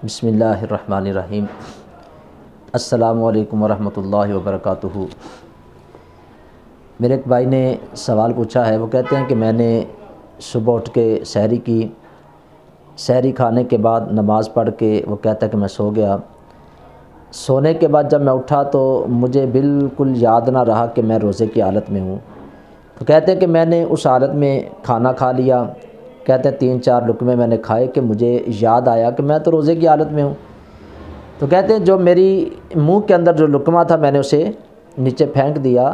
بسم اللہ الرحمن الرحیم۔ السلام علیکم ورحمۃ اللہ وبرکاتہ۔ میرے ایک بھائی نے سوال پوچھا ہے، وہ کہتے ہیں کہ میں نے صبح اٹھ کے سحری کی، سحری کھانے کے بعد نماز پڑھ کے وہ کہتا ہے کہ میں سو گیا۔ سونے کے بعد جب میں اٹھا تو مجھے بالکل یاد نہ رہا کہ میں روزے کی حالت میں ہوں۔ تو کہتے ہیں کہ میں نے اس حالت میں کھانا کھا لیا، کہتے ہیں 3-4 لقمے میں نے کھائے کہ مجھے یاد آیا کہ میں تو روزے کی حالت میں ہوں۔ تو کہتے ہیں جو میری منہ کے اندر جو لقمہ تھا میں نے اسے نیچے پھینک دیا۔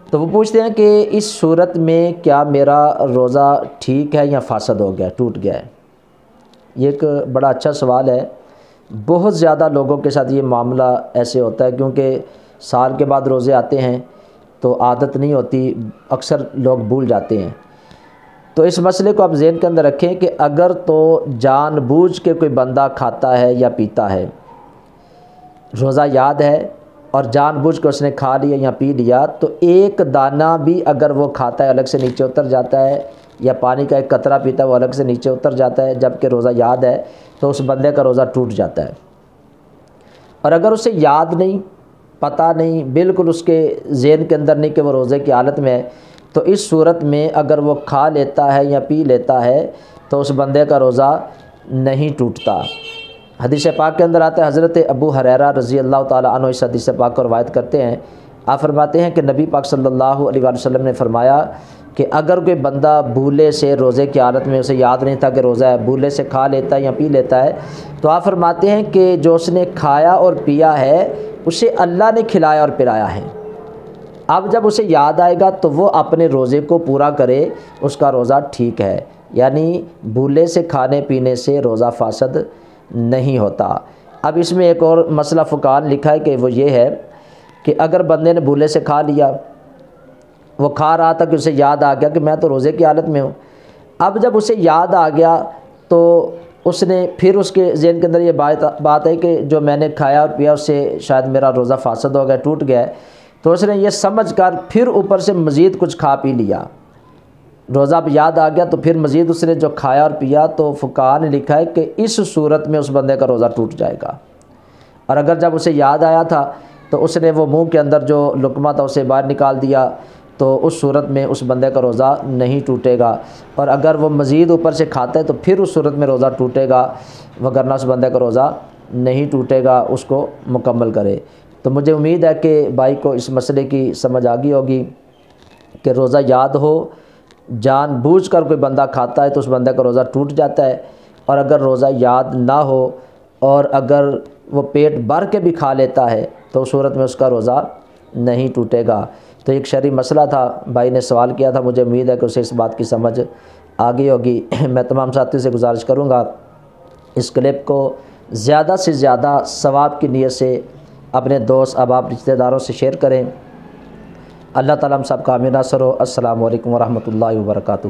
تو وہ پوچھتے ہیں کہ اس صورت میں کیا میرا روزہ ٹھیک ہے یا فاسد ہو گیا، ٹوٹ گیا ہے؟ یہ ایک بڑا اچھا سوال ہے۔ بہت زیادہ لوگوں کے ساتھ یہ معاملہ ایسے ہوتا ہے، کیونکہ سال کے بعد روزے آتے ہیں تو عادت نہیں ہوتی، اکثر لوگ بھول جاتے ہیں۔ تو اس مسئلے کو آپ ذہن کے اندر رکھیں کہ اگر تو جان بوجھ کے کوئی بندہ کھاتا ہے یا پیتا ہے، روزہ یاد ہے اور جان بوجھ کے اس نے کھا لیا یا پی لیا، تو ایک دانہ بھی اگر وہ کھاتا ہے الگ سے نیچے اتر جاتا ہے، یا پانی کا ایک قطرہ پیتا ہے وہ الگ سے نیچے اتر جاتا ہے، جب کہ روزہ یاد ہے تو اس بندے کا روزہ ٹوٹ جاتا ہے۔ اور اگر اسے یاد نہیں، پتہ نہیں، بالکل اس کے ذہن کے اندر نہیں کہ وہ روزے کی حالت میں ہے، تو اس صورت میں اگر وہ کھا لیتا ہے یا پی لیتا ہے تو اس بندے کا روزہ نہیں ٹوٹتا۔ حدیث پاک کے اندر آتا ہے، حضرت ابو ہریرہ رضی اللہ تعالیٰ عنہ اس حدیث پاک کو روایت کرتے ہیں۔ آپ فرماتے ہیں کہ نبی پاک صلی اللہ علیہ وآلہ وسلم نے فرمایا کہ اگر کوئی بندہ بھولے سے روزے کی حالت میں، اسے یاد نہیں تھا کہ روزہ ہے، بھولے سے کھا لیتا ہے یا پی لیتا ہے، تو آپ فرماتے ہیں کہ جو اس نے کھایا اور پیا ہے اسے اللہ نے کھلایا اور پلایا ہے۔ اب جب اسے یاد آئے گا تو وہ اپنے روزے کو پورا کرے، اس کا روزہ ٹھیک ہے۔ یعنی بھولے سے کھانے پینے سے روزہ فاسد نہیں ہوتا۔ اب اس میں ایک اور مسئلہ فقہاء نے لکھا ہے کہ وہ یہ ہے کہ اگر بندے نے بھولے سے کھا لیا، وہ کھا رہا تھا کہ اسے یاد آ گیا کہ میں تو روزے کی حالت میں ہوں، اب جب اسے یاد آ گیا تو اس نے پھر اس کے ذہن کے اندر یہ بات ہے کہ جو میں نے کھایا اور پیا اس سے شاید میرا روزہ فاسد ہو گیا، ٹوٹ گیا ہے، تو اس نے یہ سمجھ کر پھر اوپر سے مزید کچھ کھا پی لیا، روزہ اب یاد آ گیا تو پھر مزید اس نے جو کھایا اور پیا، تو فقہاء نے لکھا ہے کہ اس صورت میں اس بندے کا روزہ ٹوٹ جائے گا۔ اور اگر جب اسے یاد آیا تھا تو اس نے وہ منہ کے اندر جو لقمہ تھا اسے باہر نکال دیا، تو اس صورت میں اس بندے کا روزہ نہیں ٹوٹے گا۔ اور اگر وہ مزید اوپر سے کھاتا ہے تو پھر اس صورت میں روزہ ٹوٹے گا، وگرنہ اس بندے کا روزہ نہیں ٹوٹے گا، اس کو مکمل کرے۔ تو مجھے امید ہے کہ بھائی کو اس مسئلے کی سمجھ آ گئی ہوگی کہ روزہ یاد ہو، جان بوجھ کر کوئی بندہ کھاتا ہے تو اس بندے کا روزہ ٹوٹ جاتا ہے، اور اگر روزہ یاد نہ ہو اور اگر وہ پیٹ بھر کے بھی کھا لیتا ہے تو اس صورت میں اس کا روزہ نہیں ٹوٹے گا۔ تو ایک شرعی مسئلہ تھا، بھائی نے سوال کیا تھا، مجھے امید ہے کہ اسے اس بات کی سمجھ آ گئی ہوگی۔ میں تمام ساتھیوں سے گزارش کروں گا اس کلپ کو زیادہ سے زیادہ ثواب کی نیت سے اپنے دوست احباب رشتہ داروں سے شیئر کریں۔ اللہ تعالیٰ ہم سب کا حامی ناصر ہو۔ السلام علیکم ورحمۃ اللہ وبرکاتہ۔